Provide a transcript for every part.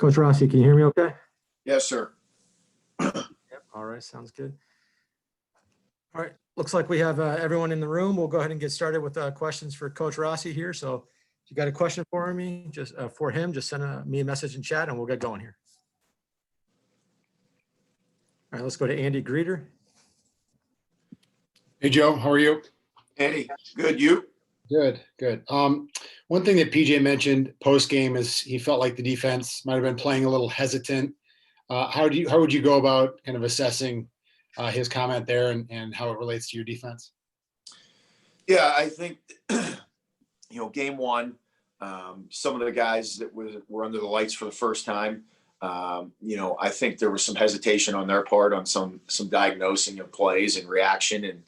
Coach Rossi, can you hear me okay? Yes, sir. Yep. All right. Sounds good. All right. Looks like we have everyone in the room. We'll go ahead and get started with questions for Coach Rossi here. So if you got a question for me, just send me a message in chat and we'll get going here. All right. Let's go to Andy Greeter. Hey, Joe, how are you? Andy, good. You? Good. One thing that PJ mentioned post-game is he felt like the defense might have been playing a little hesitant. How would you go about kind of assessing his comment there and how it relates to your defense? Yeah, I think, game one, some of the guys that were under the lights for the first time, I think there was some hesitation on their part on some diagnosing of plays and reaction. And,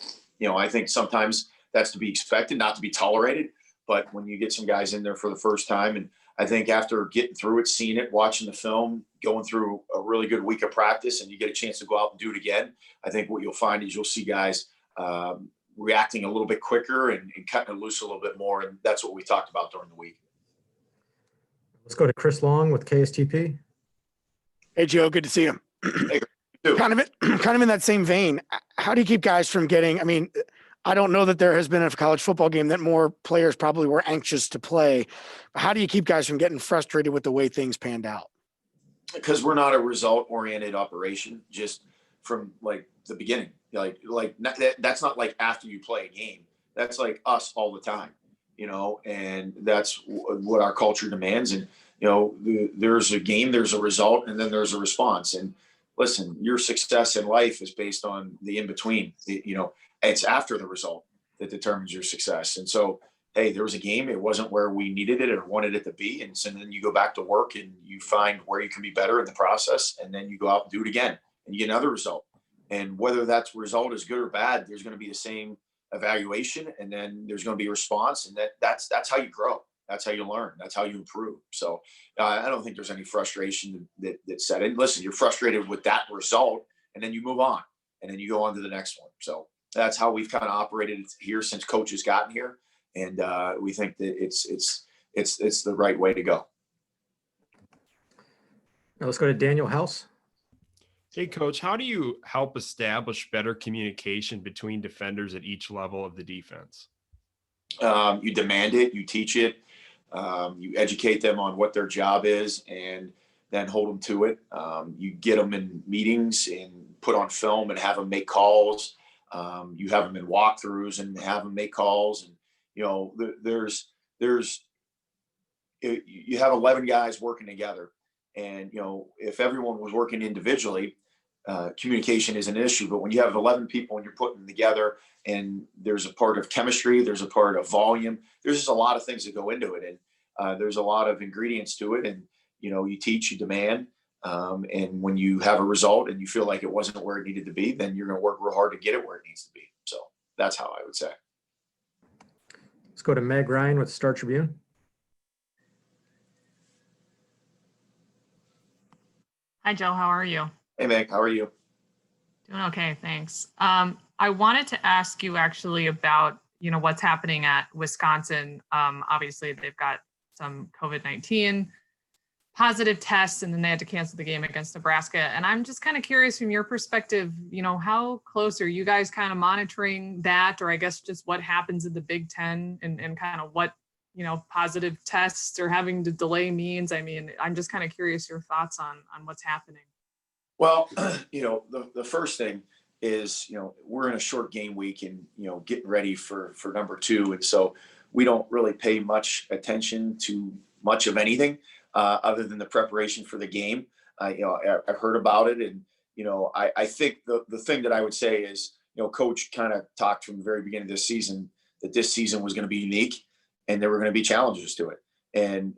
I think sometimes that's to be expected, not to be tolerated. But when you get some guys in there for the first time, and I think after getting through it, seeing it, watching the film, going through a really good week of practice, and you get a chance to go out and do it again, I think what you'll find is you'll see guys reacting a little bit quicker and cutting it loose a little bit more. And that's what we talked about during the week. Let's go to Chris Long with KSTP. Hey, Joe, good to see you. Hey, kind of in that same vein, how do you keep guys from getting, I don't know that there has been a college football game that more players probably were anxious to play. How do you keep guys from getting frustrated with the way things panned out? Because we're not a result-oriented operation, just from like the beginning. That's not like after you play a game. That's like us all the time, and that's what our culture demands. And, there's a game, there's a result, and then there's a response. And listen, your success in life is based on the in-between. It's after the result that determines your success. And so, hey, there was a game. It wasn't where we needed it or wanted it to be. And so then you go back to work and you find where you can be better in the process. And then you go out and do it again and you get another result. And whether that result is good or bad, there's going to be the same evaluation. And then there's going to be a response. And that's how you grow. That's how you learn. That's how you improve. So I don't think there's any frustration that's set in. Listen, you're frustrated with that result and then you move on and then you go on to the next one. So that's how we've kind of operated here since Coach has gotten here. And we think that it's the right way to go. Now let's go to Daniel House. Hey, Coach, how do you help establish better communication between defenders at each level of the defense? You demand it, you teach it, you educate them on what their job is, and then hold them to it. You get them in meetings and put on film and have them make calls. You have them in walkthroughs and have them make calls. And, you have 11 guys working together. And, if everyone was working individually, communication is an issue. But when you have 11 people and you're putting them together and there's a part of chemistry, there's a part of volume, there's just a lot of things that go into it. And there's a lot of ingredients to it. And, you teach, you demand. And when you have a result and you feel like it wasn't where it needed to be, then you're going to work real hard to get it where it needs to be. So that's how I would say. Let's go to Meg Ryan with Star Tribune. Hi, Joe. How are you? Hey, Meg, how are you? Doing okay, thanks. I wanted to ask you actually about, what's happening at Wisconsin. Obviously, they've got some COVID-19 positive tests, and then they had to cancel the game against Nebraska. And I'm just kind of curious from your perspective, how close are you guys kind of monitoring that, or I guess just what happens in the Big Ten and kind of what, positive tests or having to delay means? I'm just kind of curious your thoughts on what's happening. Well, the first thing is, we're in a short game week and, getting ready for number 2. And so we don't really pay much attention to much of anything other than the preparation for the game. I've heard about it. And, I think the thing that I would say is, Coach kind of talked from the very beginning of this season that this season was going to be unique and there were going to be challenges to it. And,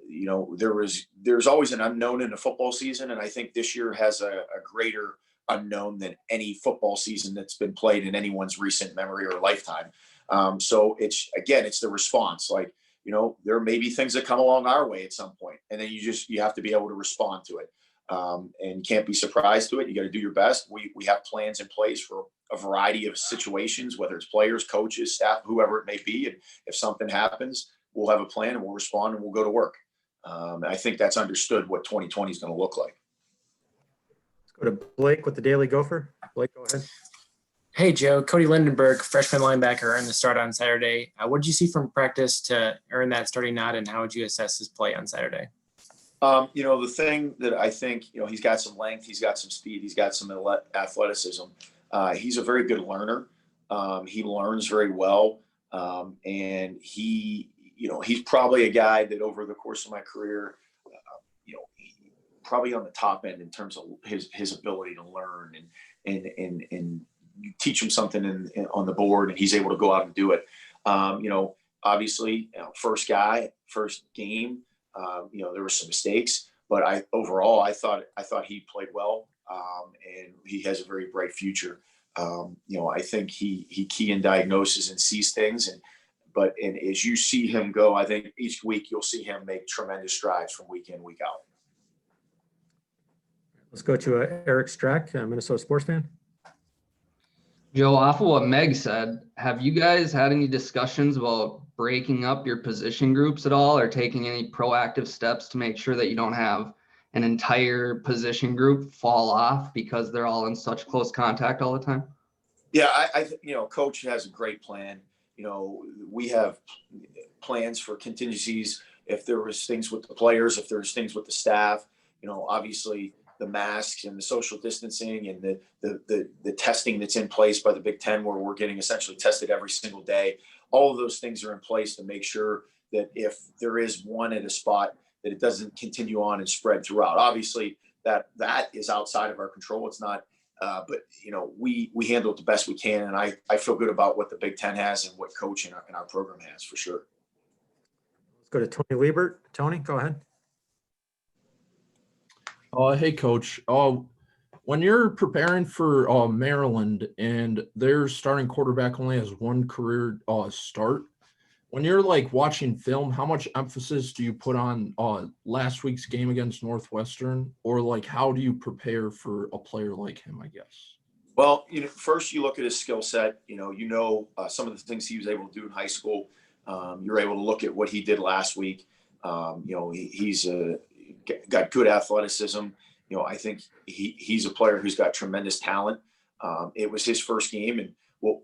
there's always an unknown in a football season. And I think this year has a greater unknown than any football season that's been played in anyone's recent memory or lifetime. So it's the response. Like, there may be things that come along our way at some point, and then you have to be able to respond to it. And you can't be surprised to it. You got to do your best. We have plans in place for a variety of situations, whether it's players, coaches, staff, whoever it may be. And if something happens, we'll have a plan and we'll respond and we'll go to work. I think that's understood what 2020 is going to look like. Let's go to Blake with the Daily Gopher. Blake, go ahead. Hey, Joe. Cody Lindenberg, freshman linebacker, earned the start on Saturday. What did you see from practice to earn that starting nod, and how would you assess his play on Saturday? The thing that I think, he's got some length, he's got some speed, he's got some athleticism. He's a very good learner. He learns very well. And he's probably a guy that over the course of my career, probably on the top end in terms of his ability to learn and you teach him something on the board and he's able to go out and do it. Obviously, first game, there were some mistakes, but I thought he played well, and he has a very bright future. I think he key in diagnoses and sees things, and as you see him go, I think each week you'll see him make tremendous strides from week in, week out. Let's go to Eric Strack, Minnesota sports fan. Joe, off of what Meg said, have you guys had any discussions about breaking up your position groups at all, or taking any proactive steps to make sure that you don't have an entire position group fall off because they're all in such close contact all the time? Yeah, I Coach has a great plan. We have plans for contingencies if there was things with the players, if there's things with the staff. Obviously the masks and the social distancing and the testing that's in place by the Big Ten, where we're getting essentially tested every single day. All of those things are in place to make sure that if there is one at a spot, that it doesn't continue on and spread throughout. Obviously, that is outside of our control. It's not, but we handle it the best we can, and I feel good about what the Big Ten has and what Coach and our program has for sure. Let's go to Tony Liebert. Tony, go ahead. Hey, Coach. When you're preparing for Maryland and their starting quarterback only has one career start, when you're watching film, how much emphasis do you put on last week's game against Northwestern, or how do you prepare for a player like him, I guess? Well, first you look at his skill set. Some of the things he was able to do in high school. You're able to look at what he did last week. He's got good athleticism. I think he's a player who's got tremendous talent. It was his first game, and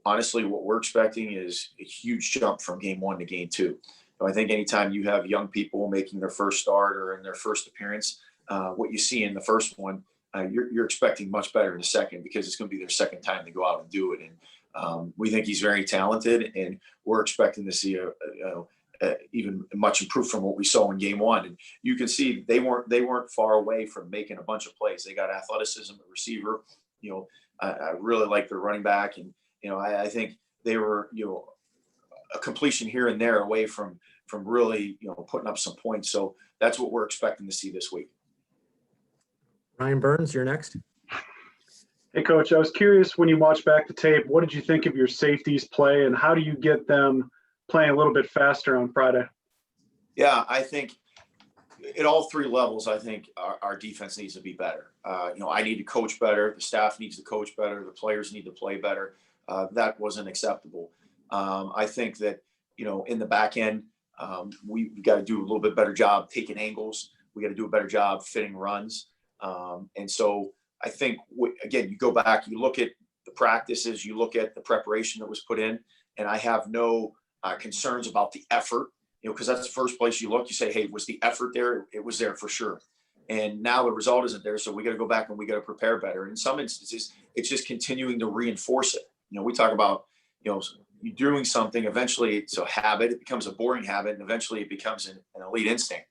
honestly, what we're expecting is a huge jump from game one to game two. I think anytime you have young people making their first start or in their first appearance, what you see in the first one, you're expecting much better in the second, because it's going to be their second time to go out and do it. And we think he's very talented, and we're expecting to see even much improved from what we saw in game one. And you can see they weren't far away from making a bunch of plays. They got athleticism at receiver. I really like their running back, and I think they were a completion here and there away from really putting up some points. So that's what we're expecting to see this week. Ryan Burns, you're next. Hey, Coach, I was curious, when you watch back the tape, what did you think of your safeties play, and how do you get them playing a little bit faster on Friday? Yeah, I think at all three levels, I think our defense needs to be better. I need to coach better. The staff needs to coach better. The players need to play better. That wasn't acceptable. I think that, in the back end, we got to do a little bit better job taking angles. We got to do a better job fitting runs. And so I think, again, you go back, you look at the practices, you look at the preparation that was put in, and I have no concerns about the effort, because that's the first place you look. You say, hey, was the effort there? It was there for sure. And now the result isn't there. So we got to go back and we got to prepare better. And in some instances, it's just continuing to reinforce it. We talk about, you're doing something, eventually it's a habit, it becomes a boring habit, and eventually it becomes an elite instinct.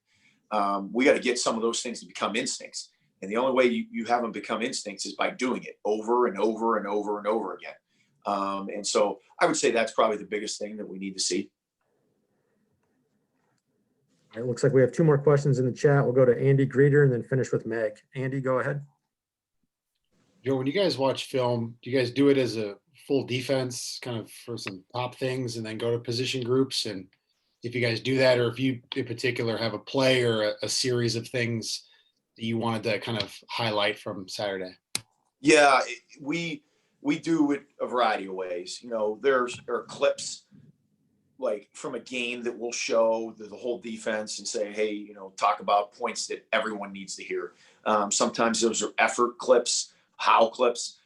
We got to get some of those things to become instincts. And the only way you have them become instincts is by doing it over and over and over and over again. And so I would say that's probably the biggest thing that we need to see. It looks like we have two more questions in the chat. We'll go to Andy Greeter and then finish with Meg. Andy, go ahead. Joe, when you guys watch film, do you guys do it as a full defense, kind of for some top things, and then go to position groups? And if you guys do that, or if you in particular have a play or a series of things that you wanted to kind of highlight from Saturday? Yeah, we do it a variety of ways. There are clips like from a game that will show the whole defense and say, hey, you know, talk about points that everyone needs to hear. Sometimes those are effort clips, how clips.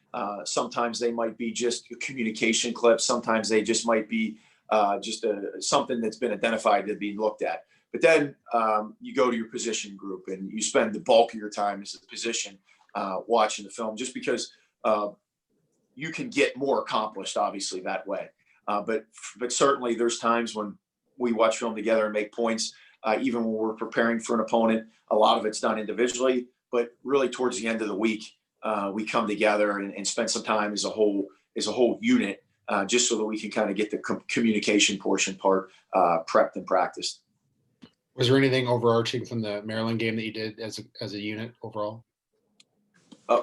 Sometimes they might be just communication clips. Sometimes they just might be something that's been identified to be looked at. But then you go to your position group and you spend the bulk of your time as a position watching the film, just because you can get more accomplished, obviously, that way. But certainly there's times when we watch film together and make points, even when we're preparing for an opponent. A lot of it's done individually, but really towards the end of the week, we come together and spend some time as a whole unit, just so that we can kind of get the communication portion part prepped and practiced. Was there anything overarching from the Maryland game that you did as a unit overall?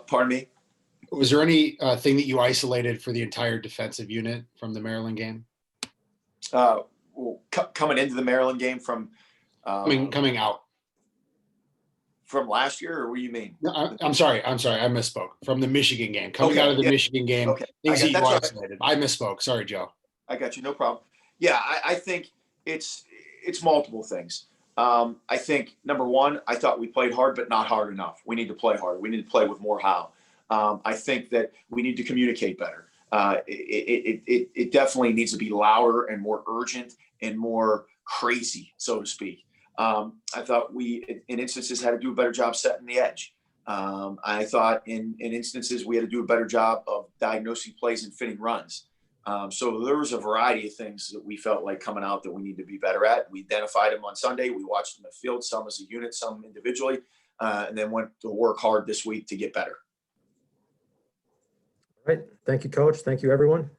Pardon me? Was there any thing that you isolated for the entire defensive unit from the Maryland game? Well, coming into the Maryland game from Coming out from last year, or what do you mean? No, I'm sorry. I misspoke. From the Michigan game, coming out of the Michigan game, Okay. things that you That's isolated. I misspoke. Sorry, Joe. I got you. No problem. Yeah, I think it's multiple things. I think number one, I thought we played hard, but not hard enough. We need to play hard. We need to play with more how. I think that we need to communicate better. It definitely needs to be louder and more urgent and more crazy, so to speak. I thought we, in instances, had to do a better job setting the edge. I thought in instances we had to do a better job of diagnosing plays and fitting runs. So there was a variety of things that we felt like coming out that we need to be better at. We identified them on Sunday. We watched them in the field, some as a unit, some individually, and then went to work hard this week to get better. All right. Thank you, Coach. Thank you, everyone.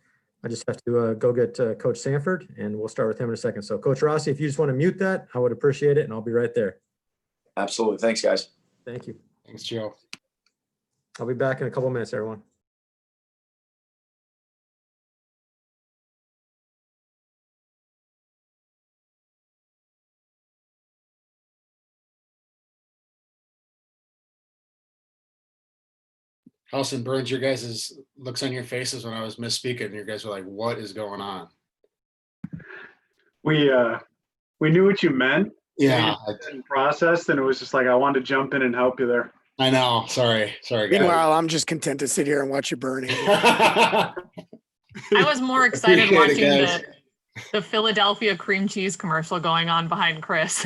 I just have to go get Coach Sanford, and we'll start with him in a second. So, Coach Rossi, if you just want to mute that, I would appreciate it, and I'll be right there. Absolutely. Thanks, guys. Thank you. Thanks, Joe. I'll be back in a couple of minutes, everyone. Allison, Burns, your guys' looks on your faces when I was misspeaking, and you guys were like, what is going on? We knew what you meant. Yeah. Processed, and it was just like, I wanted to jump in and help you there. I know. Sorry, guys. Meanwhile, I'm just content to sit here and watch you burn. I was more excited Appreciate it, watching the Philadelphia cream cheese commercial going on behind Chris.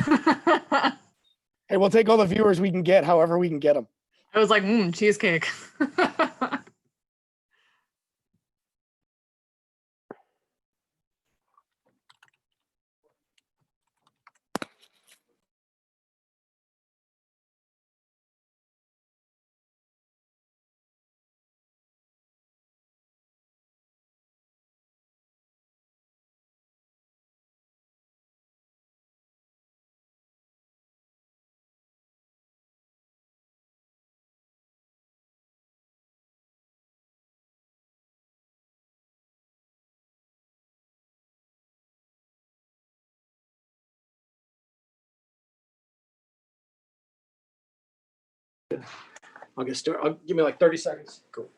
Hey, we'll take all the viewers we can get, however we can get them. I was like, cheesecake. I'll get started. I'll give me like 30 seconds. Cool.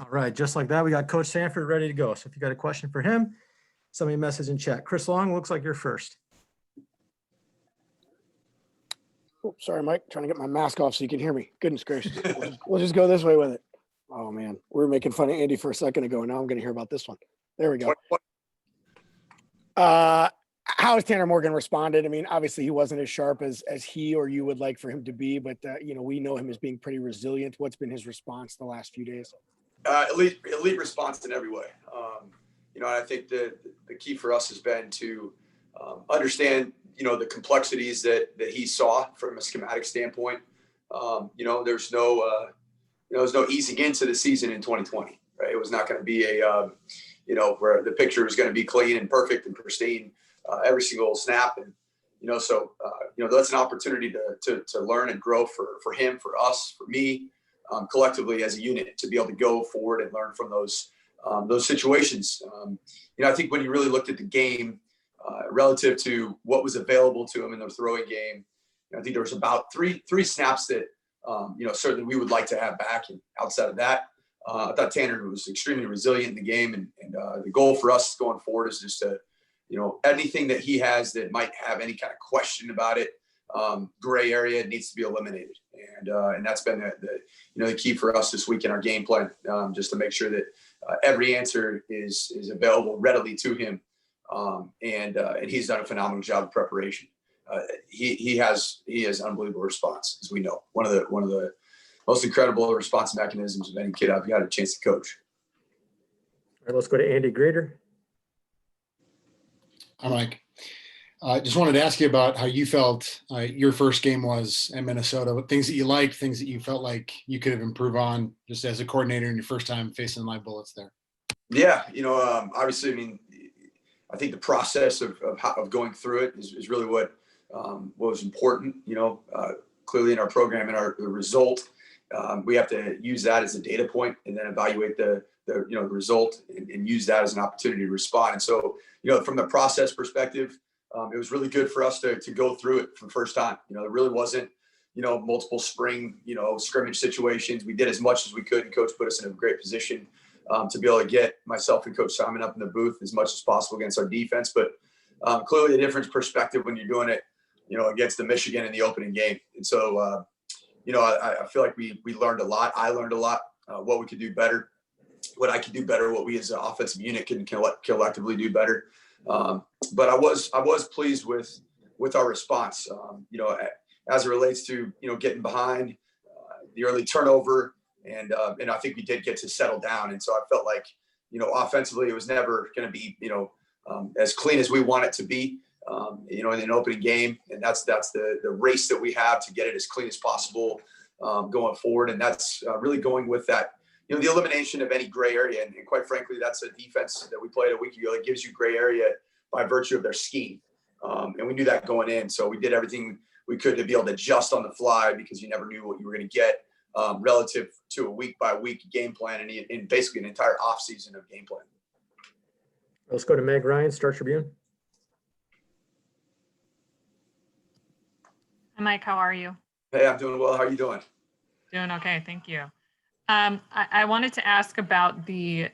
All right, just like that, we got Coach Sanford ready to go. So if you got a question for him, send me a message in chat. Chris Long, looks like you're first. Oh, sorry, Mike. Trying to get my mask off so you can hear me. Goodness gracious. We'll just go this way with it. Oh, man. We were making fun of Andy for a second ago. Now I'm going to hear about this one. There we go. How has Tanner Morgan responded? I mean, obviously he wasn't as sharp as he or you would like for him to be, but, we know him as being pretty resilient. What's been his response the last few days? Elite response in every way. And I think the key for us has been to understand, the complexities that he saw from a schematic standpoint. There's no easing into the season in 2020, right? It was not going to be where the picture was going to be clean and perfect and pristine every single snap. And, So that's an opportunity to learn and grow for him, for us, for me, collectively as a unit, to be able to go forward and learn from those situations. I think when you really looked at the game relative to what was available to him in the throwing game, I think there was about three snaps that certainly we would like to have back. And outside of that, I thought Tanner was extremely resilient in the game, and the goal for us going forward is just to, anything that he has that might have any kind of question about it, gray area, needs to be eliminated. And that's been the key for us this week in our game plan, just to make sure that every answer is available readily to him. And he's done a phenomenal job of preparation. He has unbelievable response, as we know. One of the most incredible response mechanisms of any kid I've got a chance to coach. All right, let's go to Andy Grader. Hi, Mike. I just wanted to ask you about how you felt your first game was in Minnesota. What things that you liked, things that you felt like you could have improved on, just as a coordinator in your first time facing live bullets there. Yeah, obviously, I think the process of going through it is really what was important. Clearly in our program and the result, we have to use that as a data point and then evaluate the result and use that as an opportunity to respond. And so, from the process perspective, it was really good for us to go through it for the first time. There really wasn't, multiple spring, scrimmage situations. We did as much as we could, and Coach put us in a great position to be able to get myself and Coach Simon up in the booth as much as possible against our defense. But clearly a different perspective when you're doing it, against the Michigan in the opening game. And so, I feel like we learned a lot. I learned a lot, what we could do better, what I could do better, what we as an offensive unit can collectively do better. But I was pleased with our response, as it relates to, getting behind the early turnover. And I think we did get to settle down. And so I felt like, offensively, it was never going to be, as clean as we want it to be, in an opening game. And that's the race that we have to get it as clean as possible going forward. And that's really going with that, the elimination of any gray area. And quite frankly, that's a defense that we played a week ago that gives you gray area by virtue of their scheme. And we knew that going in. So we did everything we could to be able to adjust on the fly, because you never knew what you were going to get relative to a week by week game plan and basically an entire off season of game plan. Let's go to Meg Ryan, Star Tribune. Hi, Mike, how are you? Hey, I'm doing well. How are you doing? Doing okay, thank you. I wanted to ask about the,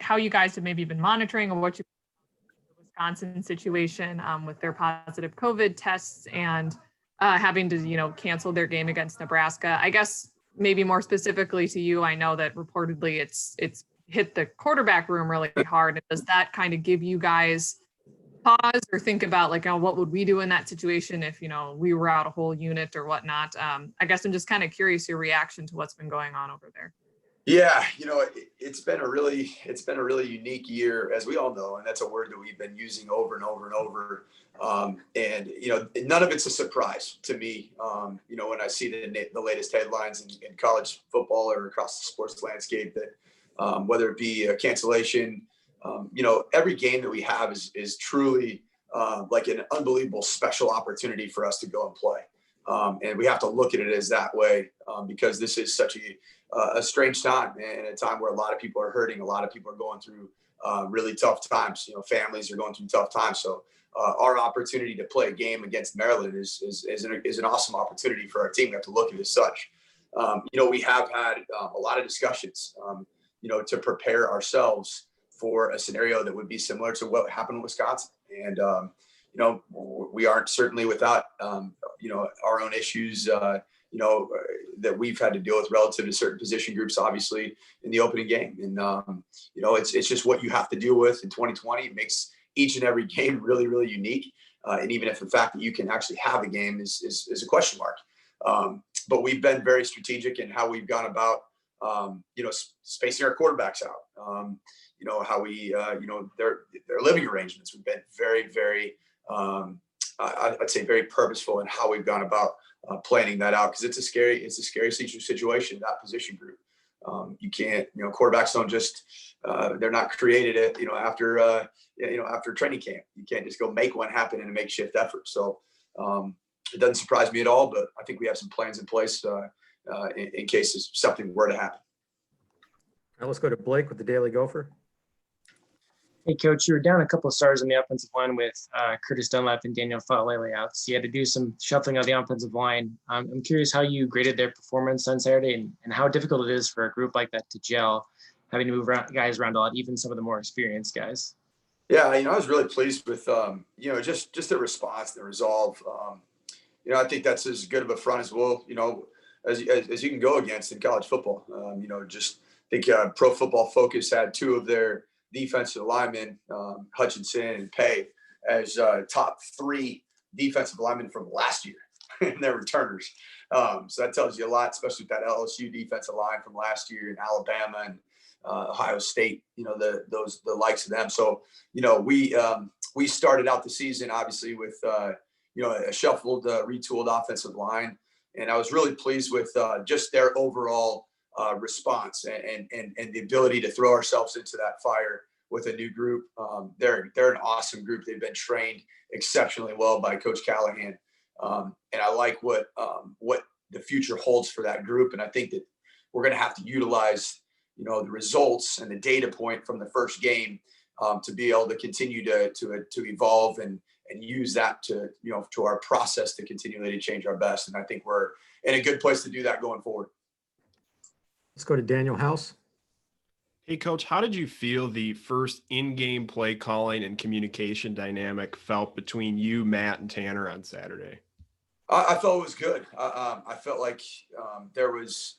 how you guys have maybe been monitoring, or what you the Wisconsin situation with their positive COVID tests and having to, cancel their game against Nebraska. I guess maybe more specifically to you, I know that reportedly it's hit the quarterback room really hard. Does that kind of give you guys pause or think about like, what would we do in that situation if, we were out a whole unit or whatnot? I guess I'm just kind of curious your reaction to what's been going on over there. Yeah, it's been a really unique year, as we all know, and that's a word that we've been using over and over and over. And none of it's a surprise to me. When I see the latest headlines in college football or across the sports landscape, that whether it be a cancellation, every game that we have is truly like an unbelievable special opportunity for us to go and play. And we have to look at it as that way, because this is such a strange time, and a time where a lot of people are hurting. A lot of people are going through really tough times. Families are going through tough times. So our opportunity to play a game against Maryland is an awesome opportunity for our team. We have to look at it as such. We have had a lot of discussions, to prepare ourselves for a scenario that would be similar to what happened in Wisconsin. And, we aren't certainly without, our own issues, that we've had to deal with relative to certain position groups, obviously in the opening game. And, it's just what you have to deal with in 2020. It makes each and every game really, really unique. And even if the fact that you can actually have a game is a question mark. But we've been very strategic in how we've gone about, spacing our quarterbacks out. How we, their living arrangements. We've been very, very, I'd say very purposeful in how we've gone about planning that out, because it's a scary situation, that position group. You can't, quarterbacks don't just, they're not created it, after training camp. You can't just go make one happen in a makeshift effort. So it doesn't surprise me at all, but I think we have some plans in place in case something were to happen. All right, let's go to Blake with the Daily Gopher. Hey, Coach, you were down a couple of stars on the offensive line with Curtis Dunlap and Daniel Falele out. So you had to do some shuffling of the offensive line. I'm curious how you graded their performance on Saturday and how difficult it is for a group like that to gel, having to move guys around a lot, even some of the more experienced guys. Yeah, I was really pleased with, just the response, the resolve. I think that's as good of a front as well, as you can go against in college football. I think Pro Football Focus had two of their defensive linemen, Hutchinson and Pay, as top 3 defensive linemen from last year, and they're returners. So that tells you a lot, especially with that LSU defensive line from last year in Alabama and Ohio State. The likes of them. So we started out the season obviously with a shuffled, retooled offensive line, and I was really pleased with just their overall response and the ability to throw ourselves into that fire with a new group. They're an awesome group. They've been trained exceptionally well by Coach Callahan. And I like what the future holds for that group. And I think that we're going to have to utilize, the results and the data point from the first game to be able to continue to evolve and use that to our process to continually to change our best. And I think we're in a good place to do that going forward. Let's go to Daniel House. Hey, Coach, how did you feel the first in-game play calling and communication dynamic felt between you, Matt, and Tanner on Saturday? I felt it was good. I felt like there was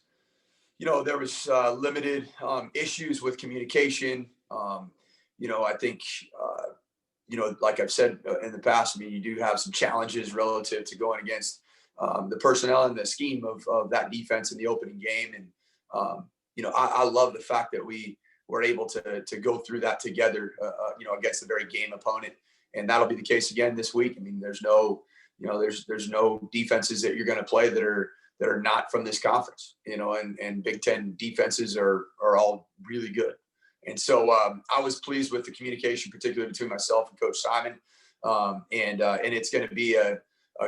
limited issues with communication. I think, like I've said in the past, you do have some challenges relative to going against the personnel and the scheme of that defense in the opening game. And, I love the fact that we were able to go through that together, against a very game opponent. And that'll be the case again this week. There's no defenses that you're going to play that are not from this conference, and Big Ten defenses are all really good. And so I was pleased with the communication, particularly between myself and Coach Simon. And it's going to be a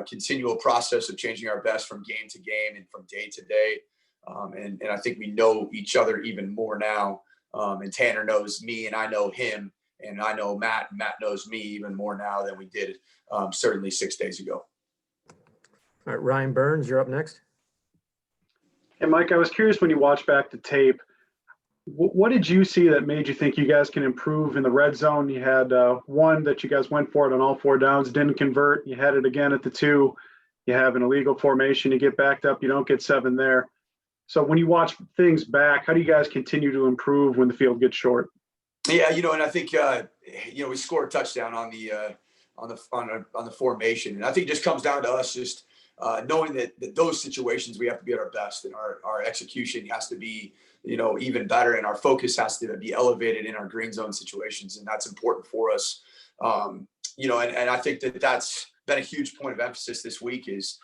continual process of changing our best from game to game and from day to day. And I think we know each other even more now. And Tanner knows me and I know him, and I know Matt, and Matt knows me even more now than we did certainly 6 days ago. All right, Ryan Burns, you're up next. And Mike, I was curious when you watched back the tape, what did you see that made you think you guys can improve in the red zone? You had one that you guys went for it on all 4 downs, didn't convert. You had it again at the 2. You have an illegal formation. You get backed up. You don't get 7 there. So when you watch things back, how do you guys continue to improve when the field gets short? Yeah, and I think we scored a touchdown on the formation, and I think it just comes down to us just knowing that those situations we have to be at our best, and our execution has to be even better, and our focus has to be elevated in our green zone situations, and that's important for us. And I think that's been a huge point of emphasis this week is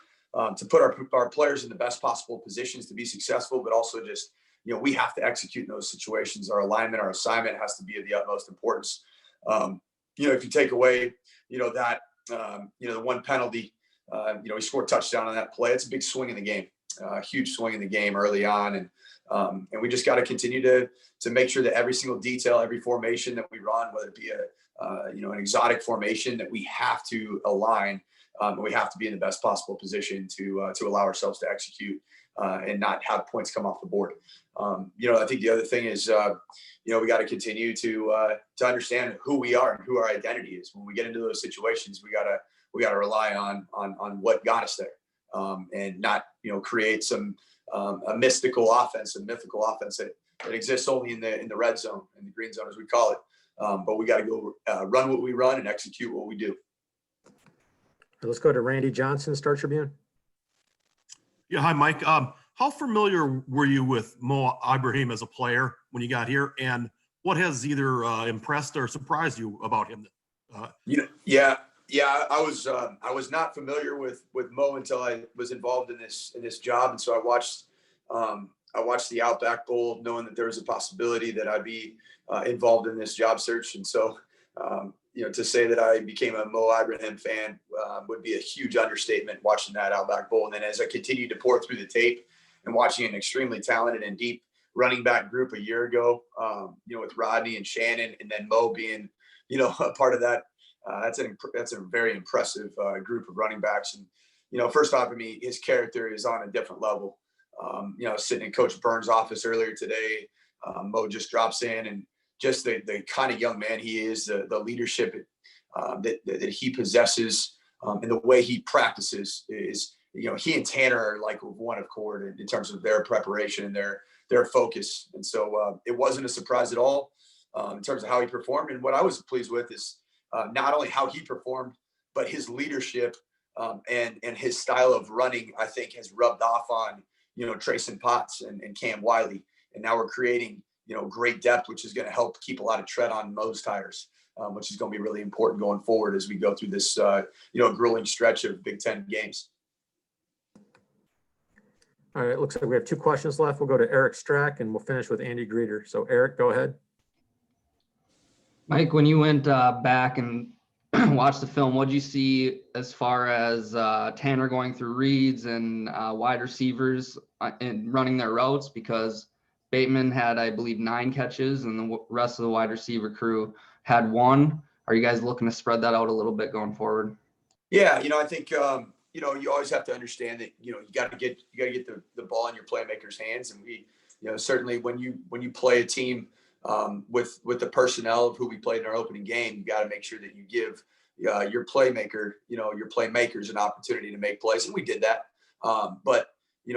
to put our players in the best possible positions to be successful, but also just we have to execute in those situations. Our alignment, our assignment has to be of the utmost importance. If you take away the one penalty, we scored a touchdown on that play. It's a big swing in the game, a huge swing in the game early on. And we just got to continue to make sure that every single detail, every formation that we run, whether it be an exotic formation, that we have to align. We have to be in the best possible position to allow ourselves to execute and not have points come off the board. I think the other thing is, we got to continue to understand who we are and who our identity is. When we get into those situations, we got to rely on what got us there, and not create some a mythical offense that exists only in the red zone, in the green zone as we call it. But we got to go run what we run and execute what we do. Let's go to Randy Johnson, Star Tribune. Yeah, hi, Mike. How familiar were you with Mo Ibrahim as a player when you got here, and what has either impressed or surprised you about him? I was not familiar with Mo until I was involved in this job, and so I I watched the Outback Bowl knowing that there was a possibility that I'd be involved in this job search. And so, to say that I became a Mo Ibrahim fan would be a huge understatement watching that Outback Bowl. And then as I continued to pour through the tape and watching an extremely talented and deep running back group a year ago, with Rodney and Shannon, and then Mo being, a part of that, that's a very impressive group of running backs. And, first off, his character is on a different level. Sitting in Coach Burns' office earlier today, Mo just drops in, and just the kind of young man he is, the leadership that he possesses, and the way he practices is, he and Tanner are like one accord in terms of their preparation and their focus. And so it wasn't a surprise at all in terms of how he performed. And what I was pleased with is not only how he performed, but his leadership and his style of running, I think, has rubbed off on, Trayson Potts and Cam Wiley. And now we're creating, great depth, which is going to help keep a lot of tread on Mo's tires, which is going to be really important going forward as we go through this, grueling stretch of Big Ten games. All right, it looks like we have 2 questions left. We'll go to Eric Strack and we'll finish with Andy Greeter. So Eric, go ahead. Mike, when you went back and watched the film, what did you see as far as Tanner going through reads and wide receivers and running their routes? Because Bateman had, I believe, 9 catches and the rest of the wide receiver crew had 1. Are you guys looking to spread that out a little bit going forward? Yeah, I think you always have to understand that you got to get the ball in your playmakers' hands, and we certainly when you play a team with the personnel of who we played in our opening game, you got to make sure that you give your playmakers an opportunity to make plays, and we did that. But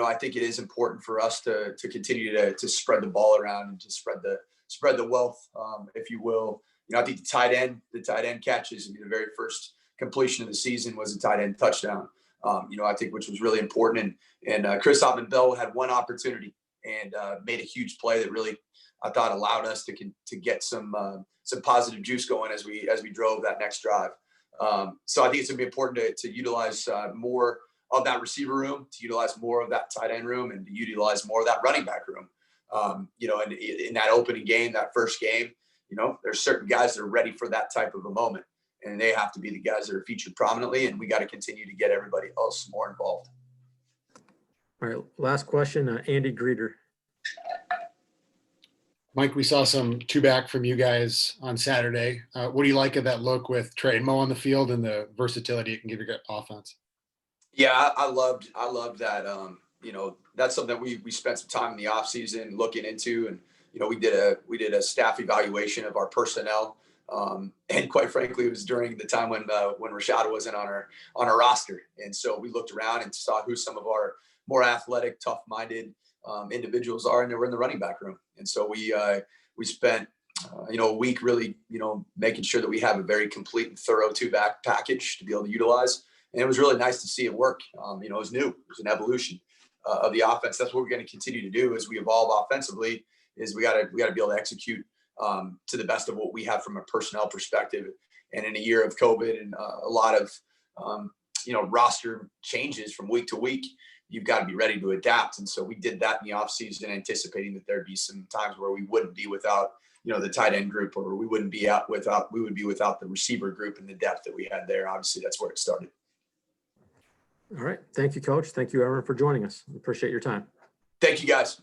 I think it is important for us to continue to spread the ball around and to spread the wealth, if you will. I think the tight end catches. The very first completion of the season was a tight end touchdown. I think which was really important. And Kristoff and Bell had 1 opportunity and made a huge play that really, I thought, allowed us to get some positive juice going as we drove that next drive. So I think it's going to be important to utilize more of that receiver room, to utilize more of that tight end room, and to utilize more of that running back room. And in that opening game, that first game, there's certain guys that are ready for that type of a moment, and they have to be the guys that are featured prominently, and we got to continue to get everybody else more involved. All right, last question, Andy Greeter. Mike, we saw some 2-back from you guys on Saturday. What do you like of that look with Trey and Mo on the field and the versatility it can give your offense? Yeah, I loved that. That's something that we spent some time in the off season looking into, and we did a staff evaluation of our personnel. And quite frankly, it was during the time when Rashada wasn't on our roster, and so we looked around and saw who some of our more athletic, tough-minded individuals are, and they were in the running back room. And so we spent a week really making sure that we have a very complete and thorough 2-back package to be able to utilize. And it was really nice to see it work. It was new. It was an evolution of the offense. That's what we're going to continue to do as we evolve offensively. Is we got to be able to execute to the best of what we have from a personnel perspective. And in a year of COVID and a lot of roster changes from week to week, you've got to be ready to adapt. And so we did that in the offseason, anticipating that there'd be some times where we wouldn't be without the tight end group, or we would be without the receiver group and the depth that we had there. Obviously, that's where it started. All right. Thank you, Coach. Thank you, everyone, for joining us. We appreciate your time. Thank you, guys.